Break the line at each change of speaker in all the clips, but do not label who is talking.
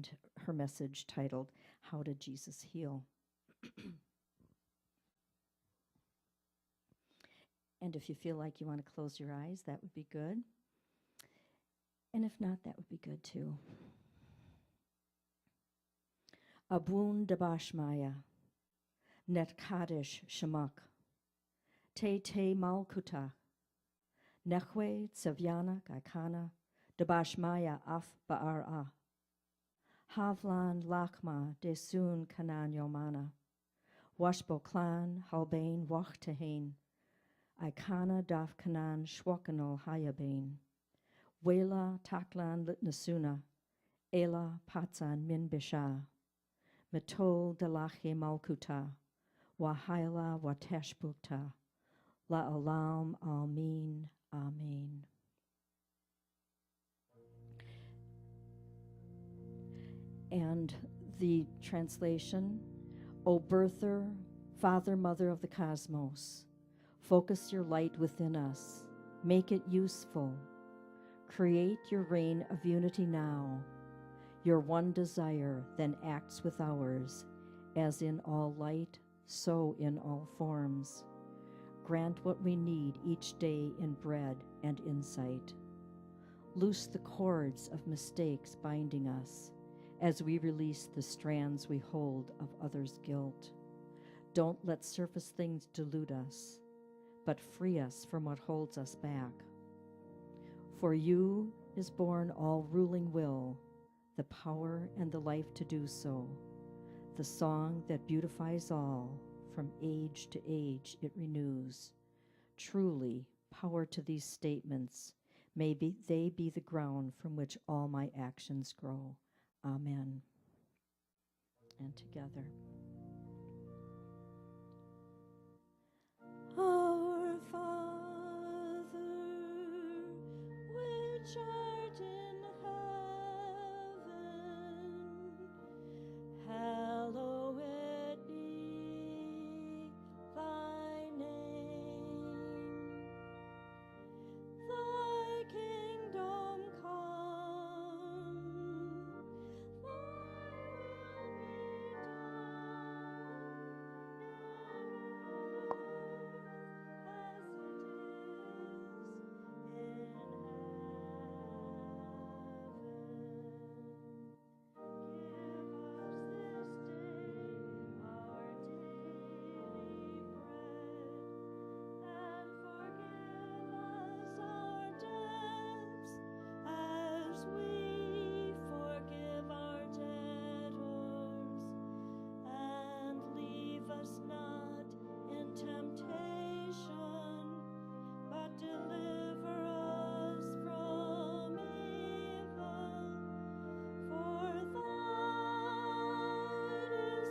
and her message titled, How Did Jesus Heal? And if you feel like you want to close your eyes, that would be good. And if not, that would be good too. Abun Dabashmaya, Net Kaddish Shemak, Te Te Malkuta, Nechwe Tsavyana Gaikana, Dabashmaya Af Ba'ara, Havlan Lakma Desun Kanan Yomana, Washbo Klan Halbain Wachtehain, Ikana Daf Kanan Shwakanol Hayabain, Wela Taklan Litnasuna, Ela Patsan Min Bisha, Metol Dalache Malkuta, Wahaila Wateshbukta, La Olam Amin, Amen. And the translation, O birther, Father, Mother of the cosmos, focus your light within us, make it useful. Create your reign of unity now. Your one desire then acts with ours, as in all light, so in all forms. Grant what we need each day in bread and insight. Loose the cords of mistakes binding us, as we release the strands we hold of others' guilt. Don't let surface things delude us, but free us from what holds us back. For you is born all ruling will, the power and the life to do so, the song that beautifies all, from age to age it renews. Truly, power to these statements, may they be the ground from which all my actions grow. Amen. And together. Our Father, which art in heaven, hallowed be thy name. Thy kingdom come, thy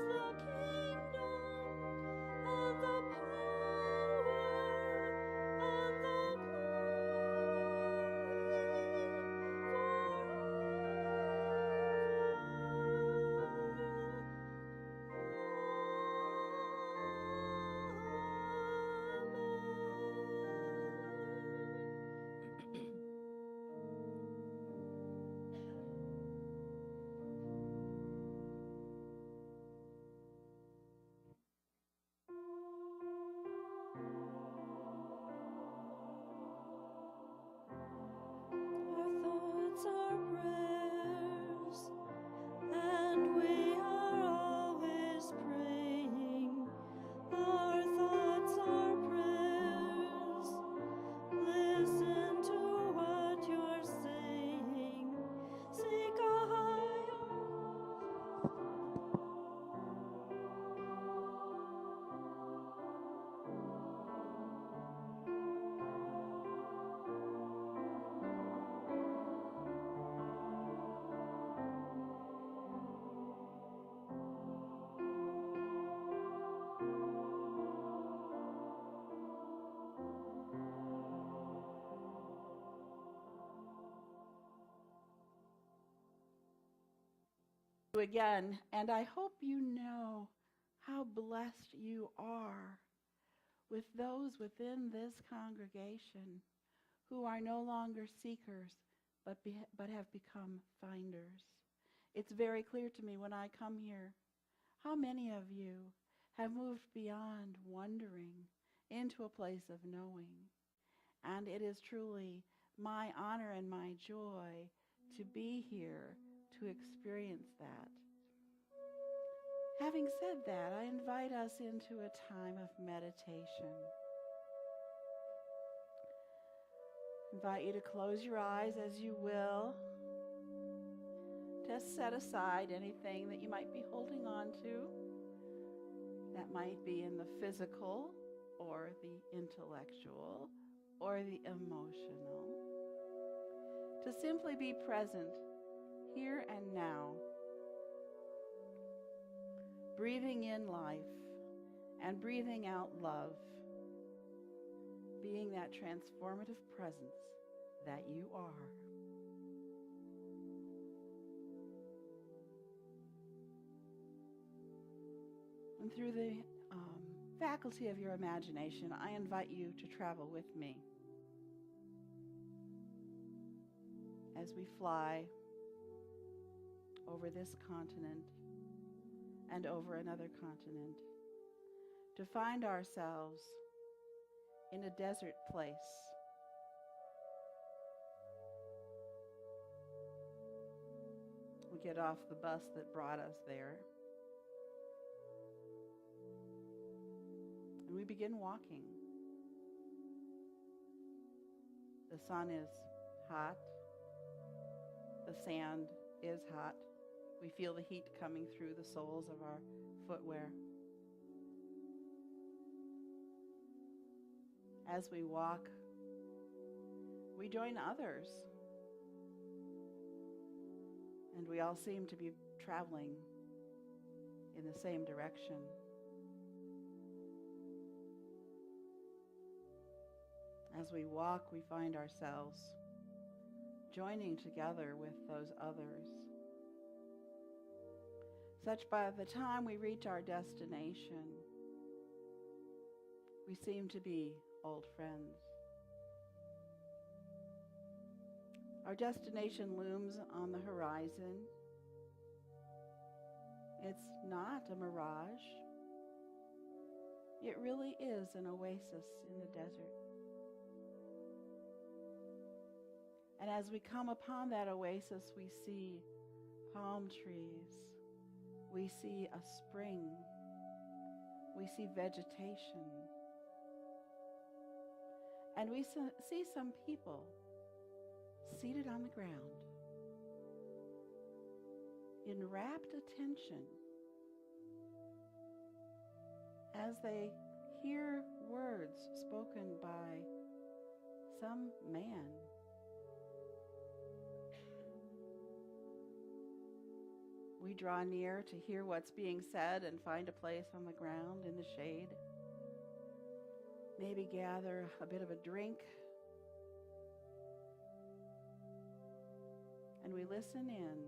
will be
again, and I hope you know how blessed you are with those within this congregation who are no longer seekers but have become finders. It's very clear to me when I come here how many of you have moved beyond wondering into a place of knowing. And it is truly my honor and my joy to be here to experience that. Having said that, I invite us into a time of meditation. Invite you to close your eyes as you will. Just set aside anything that you might be holding on to. That might be in the physical or the intellectual or the emotional. To simply be present here and now. Breathing in life and breathing out love. Being that transformative presence that you are. And through the faculty of your imagination, I invite you to travel with me as we fly over this continent and over another continent to find ourselves in a desert place. We get off the bus that brought us there. And we begin walking. The sun is hot. The sand is hot. We feel the heat coming through the soles of our footwear. As we walk, we join others. And we all seem to be traveling in the same direction. As we walk, we find ourselves joining together with those others. Such by the time we reach our destination, we seem to be old friends. Our destination looms on the horizon. It's not a mirage. It really is an oasis in the desert. And as we come upon that oasis, we see palm trees. We see a spring. We see vegetation. And we see some people seated on the ground in rapt attention as they hear words spoken by some man. We draw near to hear what's being said and find a place on the ground in the shade. Maybe gather a bit of a drink. And we listen in.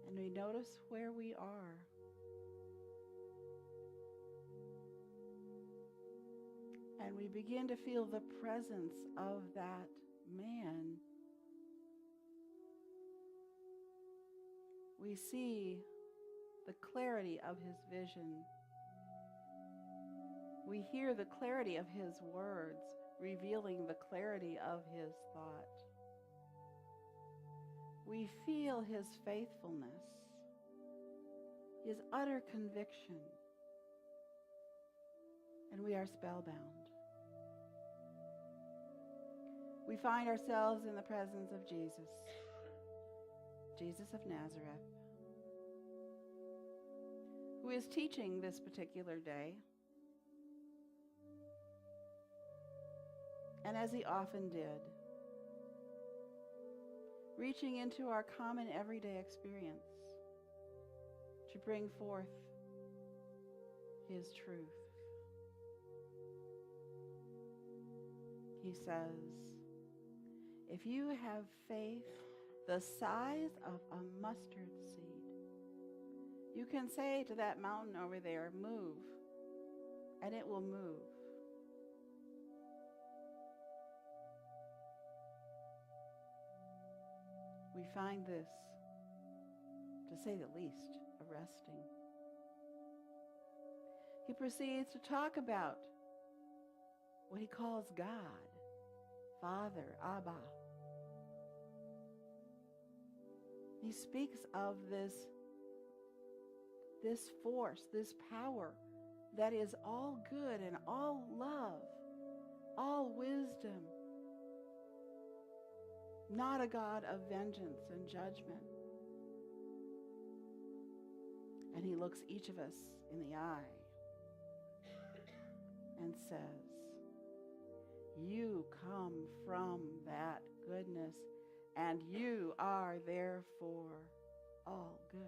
And we notice where we are. And we begin to feel the presence of that man. We see the clarity of his vision. We hear the clarity of his words, revealing the clarity of his thought. We feel his faithfulness, his utter conviction, and we are spellbound. We find ourselves in the presence of Jesus, Jesus of Nazareth, who is teaching this particular day. And as he often did, reaching into our common everyday experience to bring forth his truth. He says, if you have faith the size of a mustard seed, you can say to that mountain over there, move, and it will move. we find this, to say the least, arresting. He proceeds to talk about what he calls God, Father, Abba. He speaks of this force, this power that is all good and all love, all wisdom, not a God of vengeance and judgment. And he looks each of us in the eye and says, you come from that goodness, and you are therefore all good.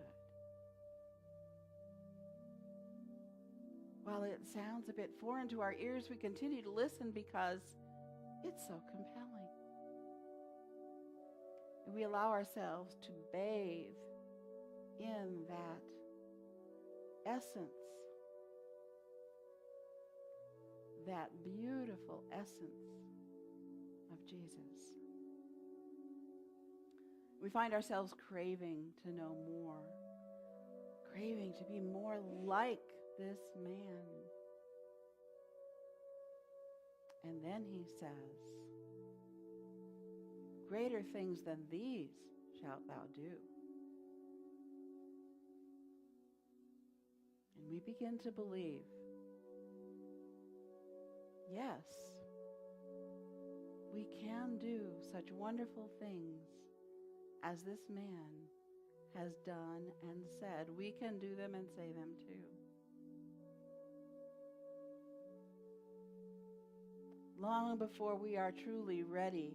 While it sounds a bit foreign to our ears, we continue to listen because it's so compelling. And we allow ourselves to bathe in that essence, that beautiful essence of Jesus. We find ourselves craving to know more, craving to be more like this man. And then he says, greater things than these shalt thou do. And we begin to believe, yes, we can do such wonderful things as this man has done and said. We can do them and say them too. Long before we are truly ready,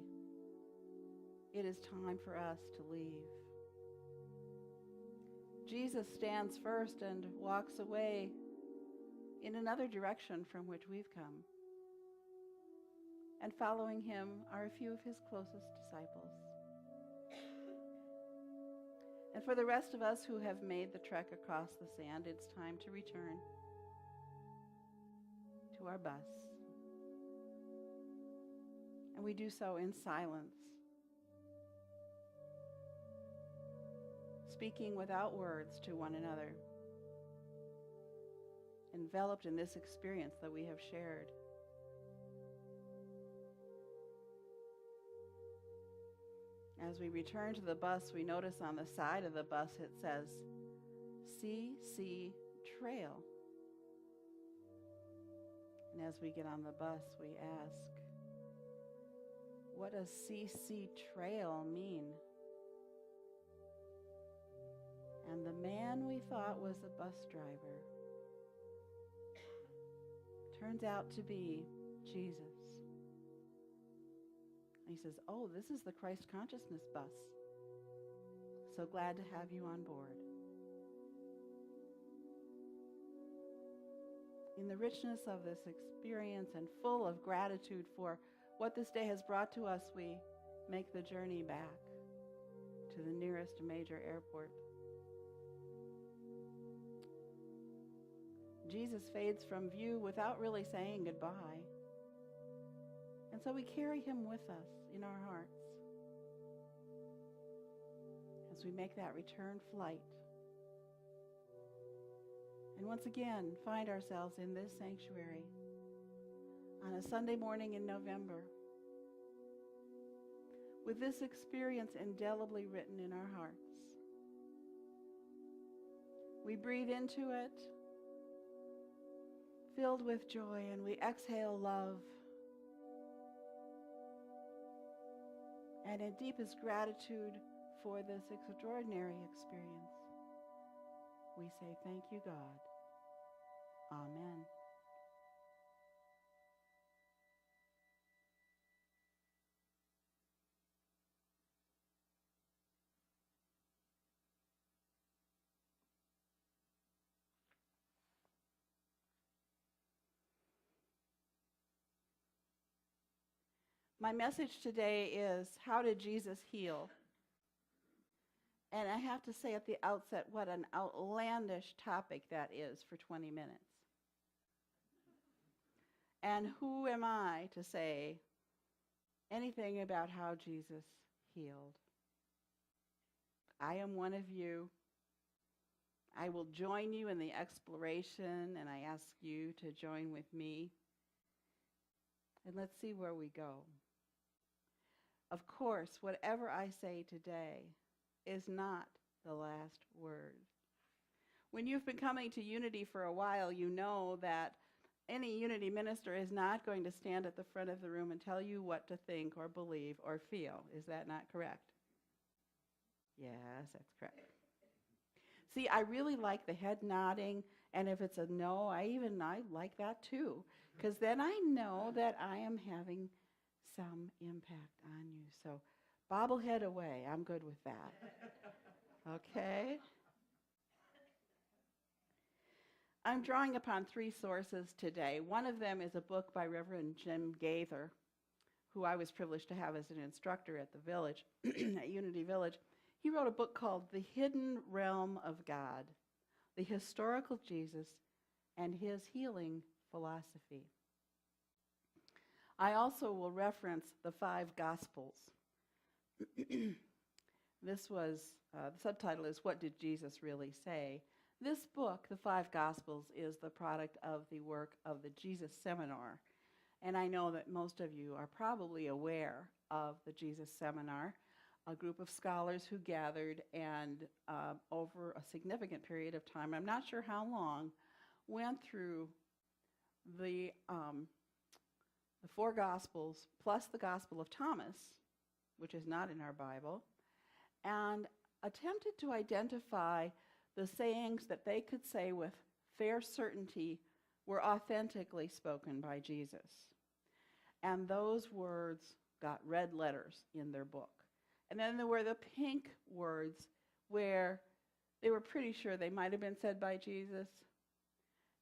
it is time for us to leave. Jesus stands first and walks away in another direction from which we've come. And following him are a few of his closest disciples. And for the rest of us who have made the trek across the sand, it's time to return to our bus. And we do so in silence, speaking without words to one another, enveloped in this experience that we have shared. As we return to the bus, we notice on the side of the bus it says, CC Trail. And as we get on the bus, we ask, what does CC Trail mean? And the man we thought was a bus driver turns out to be Jesus. And he says, oh, this is the Christ Consciousness bus. So glad to have you on board. In the richness of this experience and full of gratitude for what this day has brought to us, we make the journey back to the nearest major airport. Jesus fades from view without really saying goodbye. And so we carry him with us in our hearts as we make that return flight. And once again, find ourselves in this sanctuary on a Sunday morning in November with this experience indelibly written in our hearts. We breathe into it, filled with joy, and we exhale love. And in deepest gratitude for this extraordinary experience, we say, thank you, God. Amen. My message today is, how did Jesus heal? And I have to say at the outset, what an outlandish topic that is for 20 minutes. And who am I to say anything about how Jesus healed? I am one of you. I will join you in the exploration, and I ask you to join with me. And let's see where we go. Of course, whatever I say today is not the last word. When you've been coming to Unity for a while, you know that any Unity minister is not going to stand at the front of the room and tell you what to think or believe or feel. Is that not correct? Yes, that's correct. See, I really like the head nodding, and if it's a no, I like that too, because then I know that I am having some impact on you. So bobblehead away. I'm good with that. Okay? I'm drawing upon 3 sources today. One of them is a book by Reverend Jim Gaither, who I was privileged to have as an instructor at the village, at Unity Village. He wrote a book called The Hidden Realm of God, The Historical Jesus and His Healing Philosophy. I also will reference the 5 Gospels. This was, the subtitle is, What Did Jesus Really Say? This book, The 5 Gospels, is the product of the work of the Jesus Seminar. And I know that most of you are probably aware of the Jesus Seminar, a group of scholars who gathered and over a significant period of time, I'm not sure how long, went through the 4 Gospels plus the Gospel of Thomas, which is not in our Bible, and attempted to identify the sayings that they could say with fair certainty were authentically spoken by Jesus. And those words got red letters in their book. And then there were the pink words where they were pretty sure they might have been said by Jesus.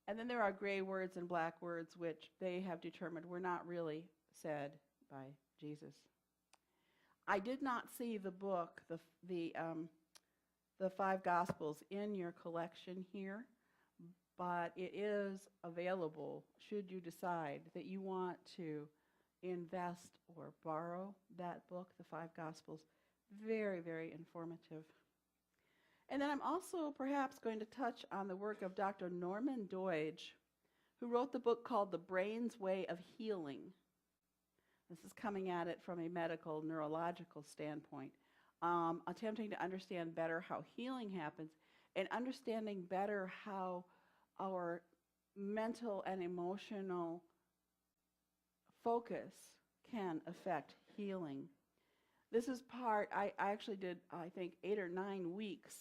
And then there are gray words and black words which they have determined were not really said by Jesus. I did not see the book, the 5 Gospels, in your collection here, but it is available should you decide that you want to invest or borrow that book, the 5 Gospels. Very, very informative. And then I'm also perhaps going to touch on the work of Dr. Norman Doidge, who wrote the book called The Brain's Way of Healing. This is coming at it from a medical, neurological standpoint, attempting to understand better how healing happens and understanding better how our mental and emotional focus can affect healing. This is part, I actually did, I think, 8 or 9 weeks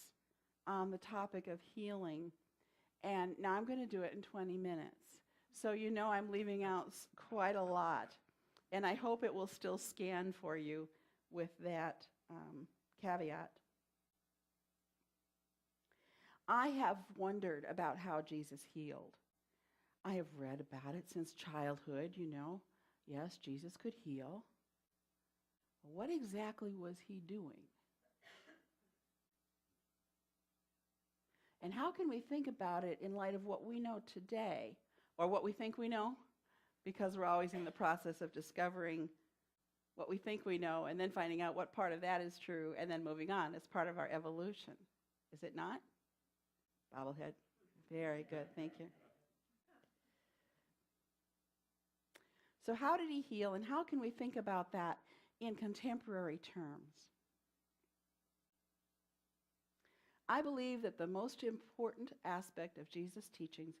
on the topic of healing, and now I'm going to do it in 20 minutes. So you know I'm leaving out quite a lot, and I hope it will still scan for you with that caveat. I have wondered about how Jesus healed. I have read about it since childhood, you know. Yes, Jesus could heal. What exactly was he doing? And how can we think about it in light of what we know today, or what we think we know? Because we're always in the process of discovering what we think we know and then finding out what part of that is true and then moving on. It's part of our evolution. Is it not? Bobblehead. Very good. Thank you. So how did he heal, and how can we think about that in contemporary terms? I believe that the most important aspect of Jesus' teachings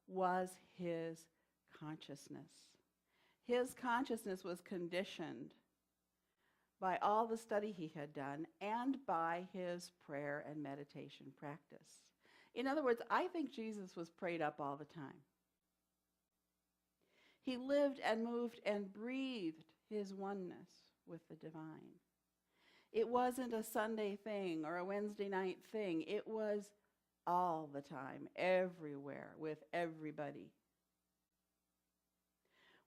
was his consciousness. His consciousness was conditioned by all the study he had done and by his prayer and meditation practice. In other words, I think Jesus was prayed up all the time. He lived and moved and breathed his oneness with the divine. It wasn't a Sunday thing or a Wednesday night thing. It was all the time, everywhere, with everybody.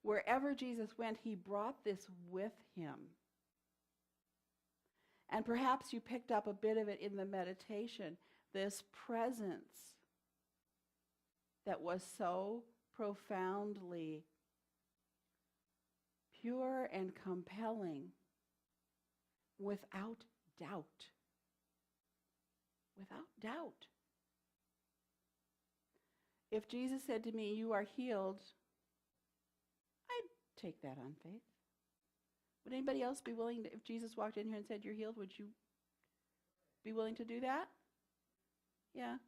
Wherever Jesus went, he brought this with him. And perhaps you picked up a bit of it in the meditation, this presence that was so profoundly pure and compelling, without doubt. without doubt. If Jesus said to me, "You are healed," I'd take that on faith. Would anybody else be willing to, if Jesus walked in here and said, "You're healed," would you be willing to do that? Yeah.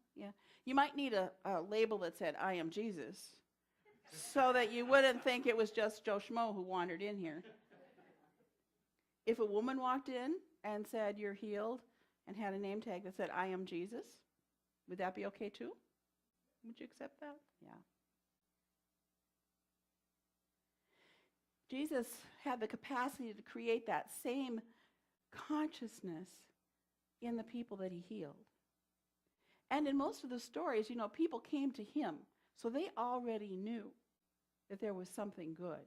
You might need a label that said, "I am Jesus," so that you wouldn't think it was just Joe Schmo who wandered in here. If a woman walked in and said, "You're healed," and had a name tag that said, "I am Jesus," would that be okay too? Would you accept that? Yeah. Jesus had the capacity to create that same consciousness in the people that he healed. And in most of the stories, people came to him, so they already knew that there was something good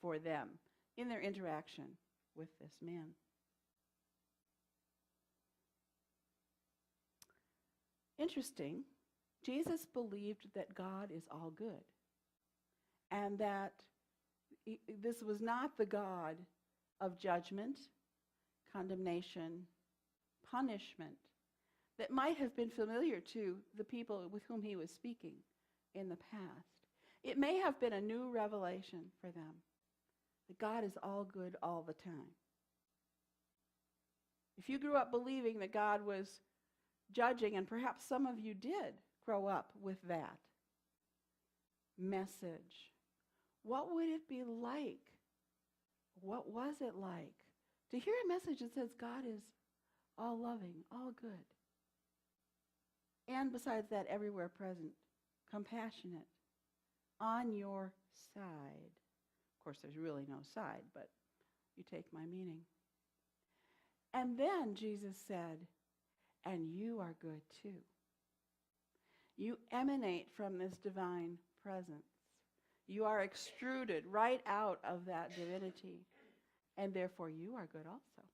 for them in their interaction with this man. Interesting, Jesus believed that God is all good, and that this was not the God of judgment, condemnation, punishment that might have been familiar to the people with whom he was speaking in the past. It may have been a new revelation for them, that God is all good all the time. If you grew up believing that God was judging, and perhaps some of you did grow up with that message, what would it be like? What was it like to hear a message that says God is all loving, all good, and besides that, everywhere present, compassionate, on your side? Of course, there's really no side, but you take my meaning. And then Jesus said, "And you are good too. You emanate from this divine presence. You are extruded right out of that divinity, and therefore you are good also."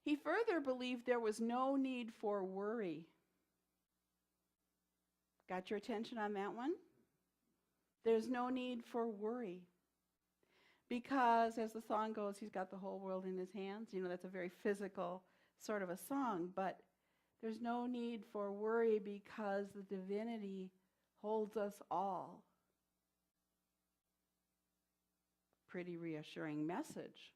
He further believed there was no need for worry. Got your attention on that one? There's no need for worry. Because, as the song goes, he's got the whole world in his hands. That's a very physical sort of a song, but there's no need for worry because the divinity holds us all. Pretty reassuring message.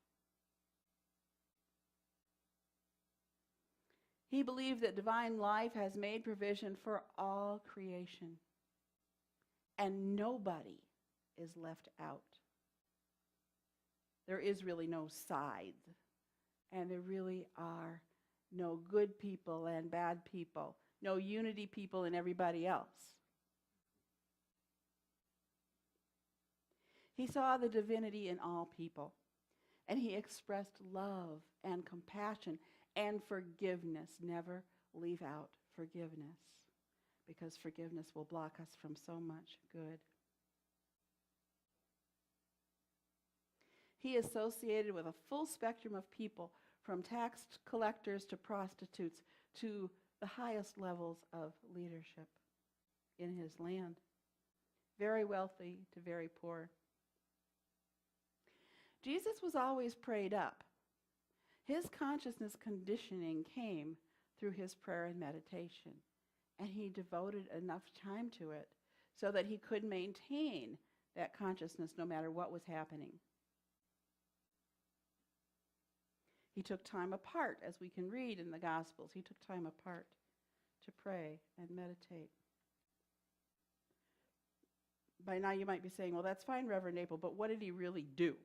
He believed that divine life has made provision for all creation, and nobody is left out. There is really no sides, and there really are no good people and bad people, no unity people and everybody else. He saw the divinity in all people, and he expressed love and compassion and forgiveness. Never leave out forgiveness, because forgiveness will block us from so much good. He associated with a full spectrum of people, from tax collectors to prostitutes to the highest levels of leadership in his land, very wealthy to very poor. Jesus was always prayed up. His consciousness conditioning came through his prayer and meditation, and he devoted enough time to it so that he could maintain that consciousness no matter what was happening. He took time apart, as we can read in the Gospels. He took time apart to pray and meditate. By now you might be saying, "Well, that's fine, Reverend Napel, but what did he really do?"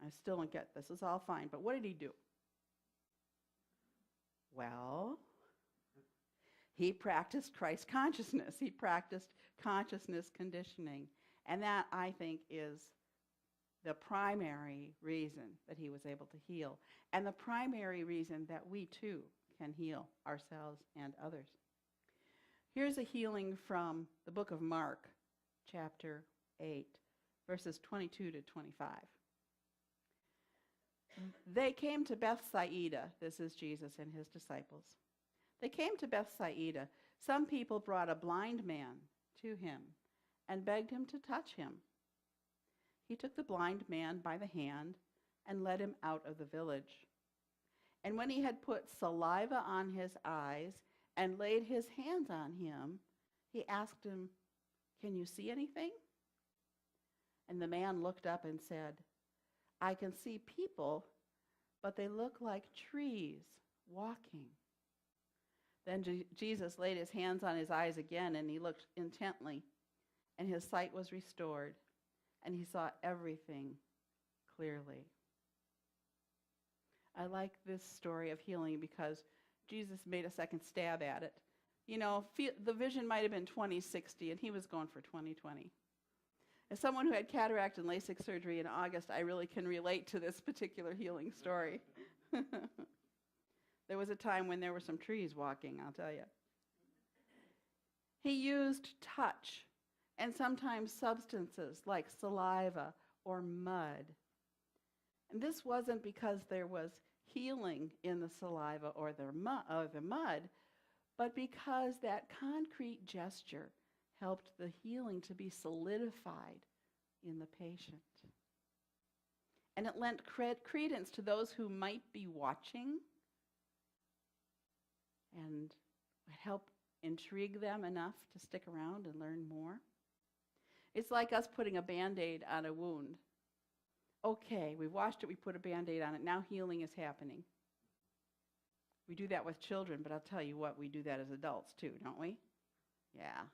I still don't get this. It's all fine, but what did he do? Well, he practiced Christ consciousness. He practiced consciousness conditioning. And that, I think, is the primary reason that he was able to heal, and the primary reason that we too can heal ourselves and others. Here's a healing from the book of Mark, chapter 8, verses 22 to 25. They came to Bethsaida. This is Jesus and his disciples. They came to Bethsaida. Some people brought a blind man to him and begged him to touch him. He took the blind man by the hand and led him out of the village. And when he had put saliva on his eyes and laid his hands on him, he asked him, "Can you see anything?" And the man looked up and said, "I can see people, but they look like trees walking." Then Jesus laid his hands on his eyes again, and he looked intently, and his sight was restored, and he saw everything clearly. I like this story of healing because Jesus made a second stab at it. You know, the vision might have been 20/60, and he was going for 20/20. As someone who had cataract and LASIK surgery in August, I really can relate to this particular healing story. There was a time when there were some trees walking, I'll tell you. He used touch and sometimes substances like saliva or mud. And this wasn't because there was healing in the saliva or the mud, but because that concrete gesture helped the healing to be solidified in the patient. And it lent credence to those who might be watching, and help intrigue them enough to stick around and learn more. It's like us putting a Band-Aid on a wound. Okay, we washed it, we put a Band-Aid on it, now healing is happening. We do that with children, but I'll tell you what, we do that as adults too, don't we? Yeah.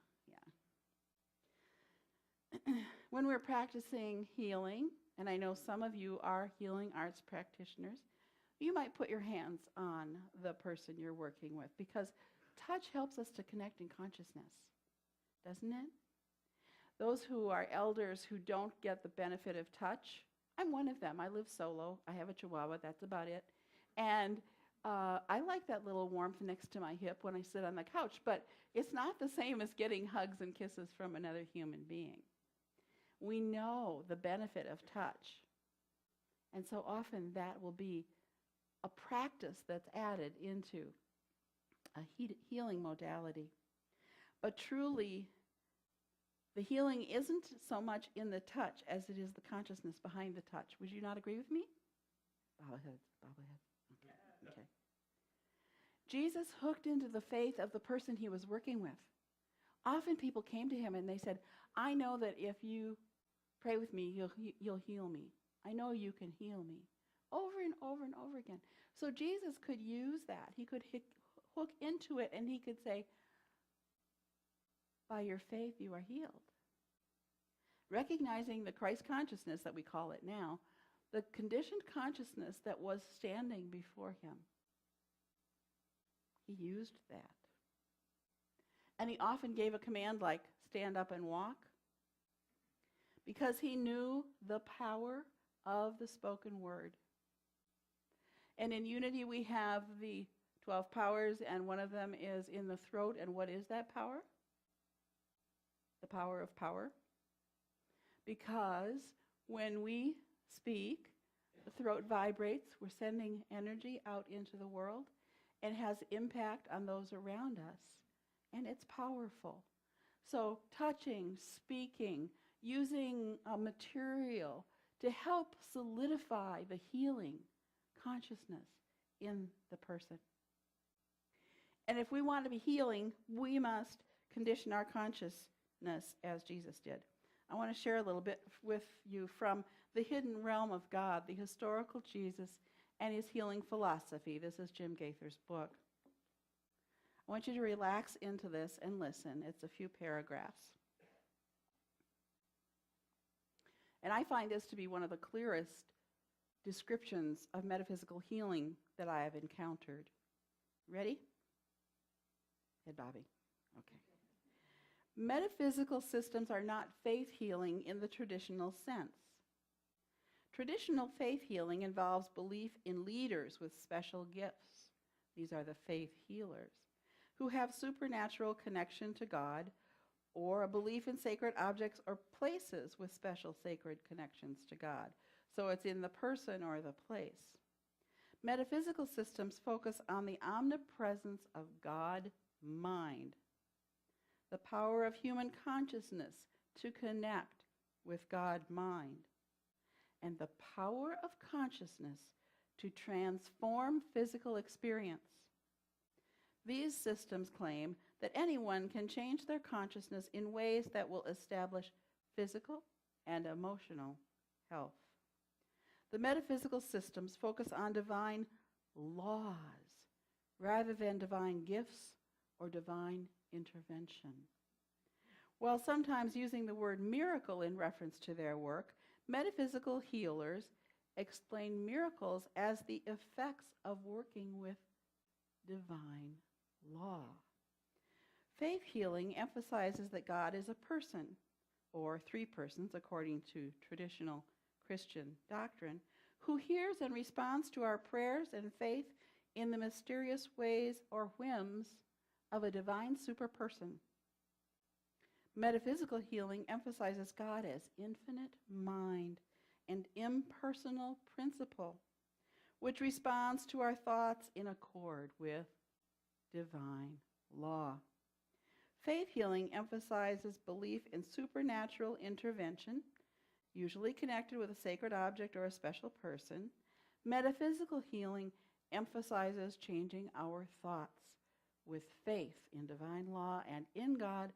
When we're practicing healing, and I know some of you are healing arts practitioners, you might put your hands on the person you're working with, because touch helps us to connect in consciousness, doesn't it? Those who are elders who don't get the benefit of touch, I'm one of them. I live solo. I have a Chihuahua. That's about it. And I like that little warmth next to my hip when I sit on the couch, but it's not the same as getting hugs and kisses from another human being. We know the benefit of touch. And so often that will be a practice that's added into a healing modality. But truly, the healing isn't so much in the touch as it is the consciousness behind the touch. Would you not agree with me? Bow ahead. Okay. Jesus hooked into the faith of the person he was working with. Often people came to him and they said, "I know that if you pray with me, you'll heal me. I know you can heal me." Over and over and over again. So Jesus could use that. He could hook into it, and he could say, "By your faith you are healed." Recognizing the Christ consciousness that we call it now, the conditioned consciousness that was standing before him. He used that. And he often gave a command like, "Stand up and walk," because he knew the power of the spoken word. And in unity we have the 12 powers, and one of them is in the throat. And what is that power? The power of power. Because when we speak, the throat vibrates. We're sending energy out into the world. It has impact on those around us, and it's powerful. So touching, speaking, using a material to help solidify the healing consciousness in the person. And if we want to be healing, we must condition our consciousness as Jesus did. I want to share a little bit with you from The Hidden Realm of God, the historical Jesus and his healing philosophy. This is Jim Gaither's book. I want you to relax into this and listen. It's a few paragraphs. And I find this to be one of the clearest descriptions of metaphysical healing that I have encountered. Ready? Head Bobby. Okay. Metaphysical systems are not faith healing in the traditional sense. Traditional faith healing involves belief in leaders with special gifts. These are the faith healers, who have supernatural connection to God, or a belief in sacred objects or places with special sacred connections to God. So it's in the person or the place. Metaphysical systems focus on the omnipresence of God mind, the power of human consciousness to connect with God mind, and the power of consciousness to transform physical experience. These systems claim that anyone can change their consciousness in ways that will establish physical and emotional health. The metaphysical systems focus on divine laws rather than divine gifts or divine intervention. While sometimes using the word miracle in reference to their work, metaphysical healers explain miracles as the effects of working with divine law. Faith healing emphasizes that God is a person, or three persons according to traditional Christian doctrine, who hears and responds to our prayers and faith in the mysterious ways or whims of a divine superperson. Metaphysical healing emphasizes God as infinite mind and impersonal principle, which responds to our thoughts in accord with divine law. Faith healing emphasizes belief in supernatural intervention, usually connected with a sacred object or a special person. Metaphysical healing emphasizes changing our thoughts with faith in divine law and in God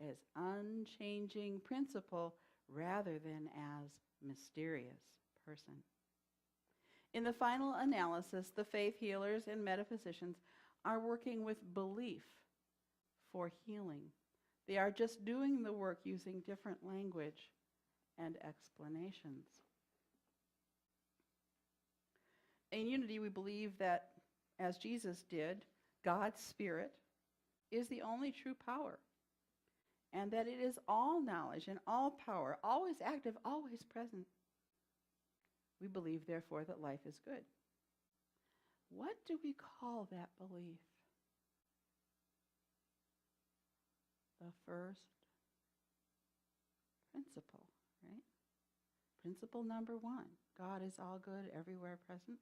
as unchanging principle rather than as mysterious person. In the final analysis, the faith healers and metaphysicians are working with belief for healing. They are just doing the work using different language and explanations. In Unity, we believe that, as Jesus did, God's Spirit is the only true power, and that it is all knowledge and all power, always active, always present. We believe, therefore, that life is good. What do we call that belief? The first principle, right? Principle number one, God is all good, everywhere present.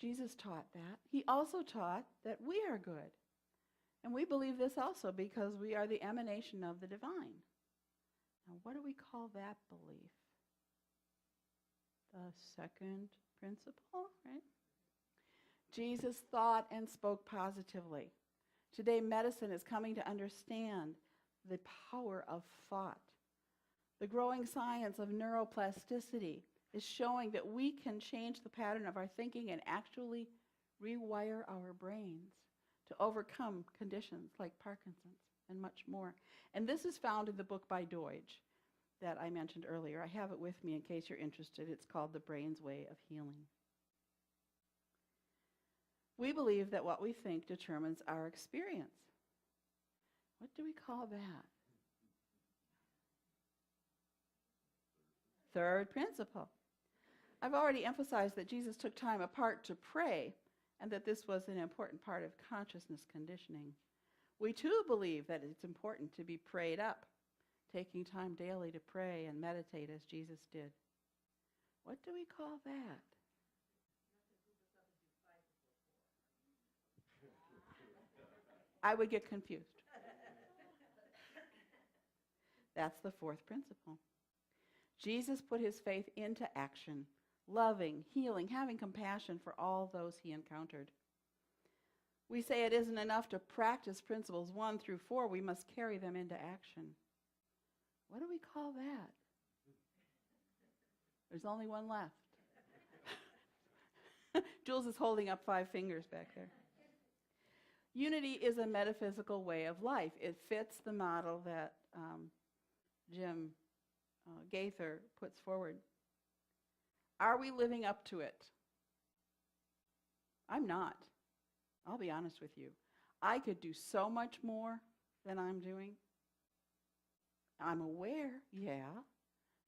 Jesus taught that. He also taught that we are good. And we believe this also because we are the emanation of the divine. Now, what do we call that belief? The second principle, right? Jesus thought and spoke positively. Today, medicine is coming to understand the power of thought. The growing science of neuroplasticity is showing that we can change the pattern of our thinking and actually rewire our brains to overcome conditions like Parkinson's and much more. And this is found in the book by Deutsch that I mentioned earlier. I have it with me in case you're interested. It's called The Brain's Way of Healing. We believe that what we think determines our experience. What do we call that? Third principle. I've already emphasized that Jesus took time apart to pray and that this was an important part of consciousness conditioning. We too believe that it's important to be prayed up, taking time daily to pray and meditate as Jesus did. What do we call that? I would get confused. That's the fourth principle. Jesus put his faith into action, loving, healing, having compassion for all those he encountered. We say it isn't enough to practice principles 1 through 4. We must carry them into action. What do we call that? There's only one left. Jules is holding up 5 fingers back there. Unity is a metaphysical way of life. It fits the model that Jim Gaither puts forward. Are we living up to it? I'm not. I'll be honest with you. I could do so much more than I'm doing. I'm aware, yeah.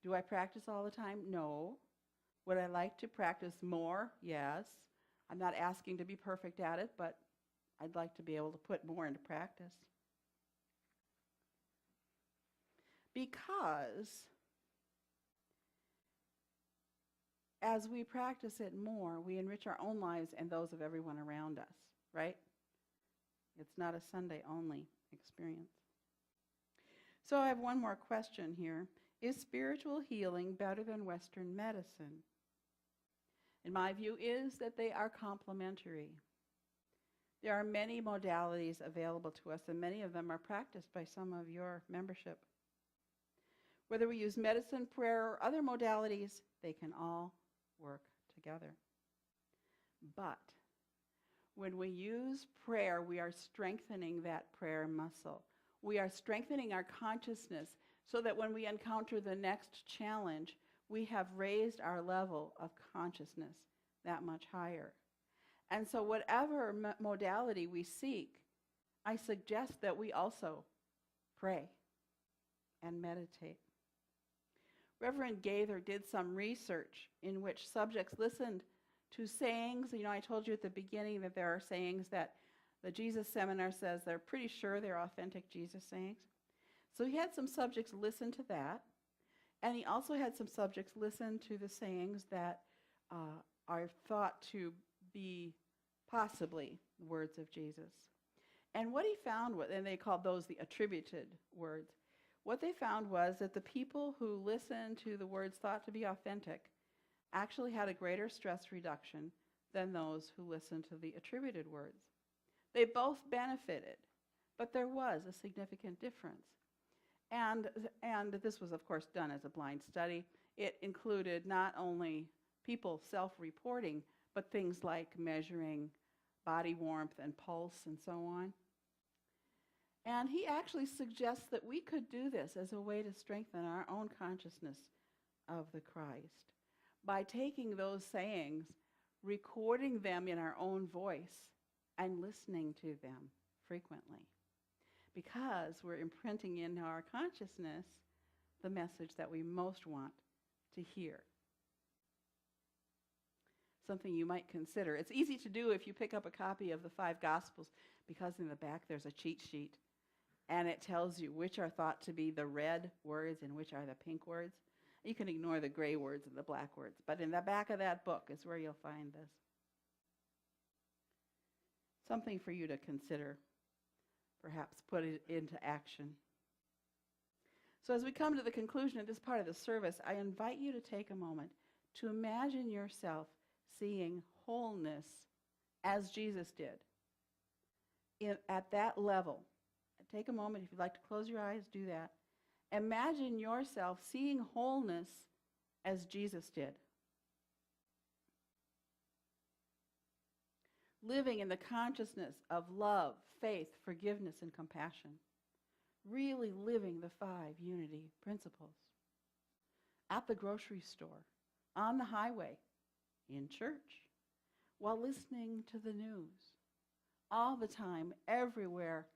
Do I practice all the time? No. Would I like to practice more? Yes. I'm not asking to be perfect at it, but I'd like to be able to put more into practice. Because as we practice it more, we enrich our own lives and those of everyone around us, right? It's not a Sunday-only experience. So I have one more question here. Is spiritual healing better than Western medicine? in my view, is that they are complementary. There are many modalities available to us, and many of them are practiced by some of your membership. Whether we use medicine, prayer, or other modalities, they can all work together. But when we use prayer, we are strengthening that prayer muscle. We are strengthening our consciousness so that when we encounter the next challenge, we have raised our level of consciousness that much higher. And so whatever modality we seek, I suggest that we also pray and meditate. Reverend Gaither did some research in which subjects listened to sayings. You know, I told you at the beginning that there are sayings that the Jesus Seminar says they're pretty sure they're authentic Jesus sayings. So he had some subjects listen to that, and he also had some subjects listen to the sayings that are thought to be possibly words of Jesus. And what he found, and they called those the attributed words, what they found was that the people who listened to the words thought to be authentic actually had a greater stress reduction than those who listened to the attributed words. They both benefited, but there was a significant difference. And this was, of course, done as a blind study. It included not only people self-reporting, but things like measuring body warmth and pulse and so on. And he actually suggests that we could do this as a way to strengthen our own consciousness of the Christ by taking those sayings, recording them in our own voice, and listening to them frequently. Because we're imprinting in our consciousness the message that we most want to hear. Something you might consider. It's easy to do if you pick up a copy of the 5 Gospels, because in the back there's a cheat sheet, and it tells you which are thought to be the red words and which are the pink words. You can ignore the gray words and the black words, but in the back of that book is where you'll find this. Something for you to consider, perhaps put it into action. So as we come to the conclusion of this part of the service, I invite you to take a moment to imagine yourself seeing wholeness as Jesus did at that level. Take a moment, if you'd like to close your eyes, do that. Imagine yourself seeing wholeness as Jesus did. Living in the consciousness of love, faith, forgiveness, and compassion. Really living the 5 unity principles. At the grocery store, on the highway, in church, while listening to the news. All the time, everywhere,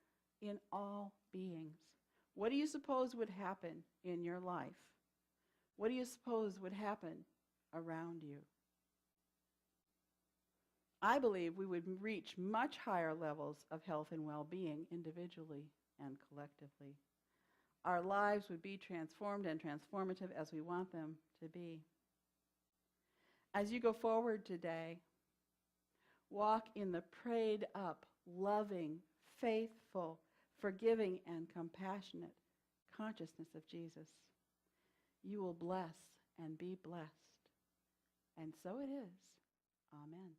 in all beings. What do you suppose would happen in your life? What do you suppose would happen around you? I believe we would reach much higher levels of health and well-being individually and collectively. Our lives would be transformed and transformative as we want them to be. As you go forward today, walk in the prayed up, loving, faithful, forgiving, and compassionate consciousness of Jesus. You will bless and be blessed. And so it is. Amen.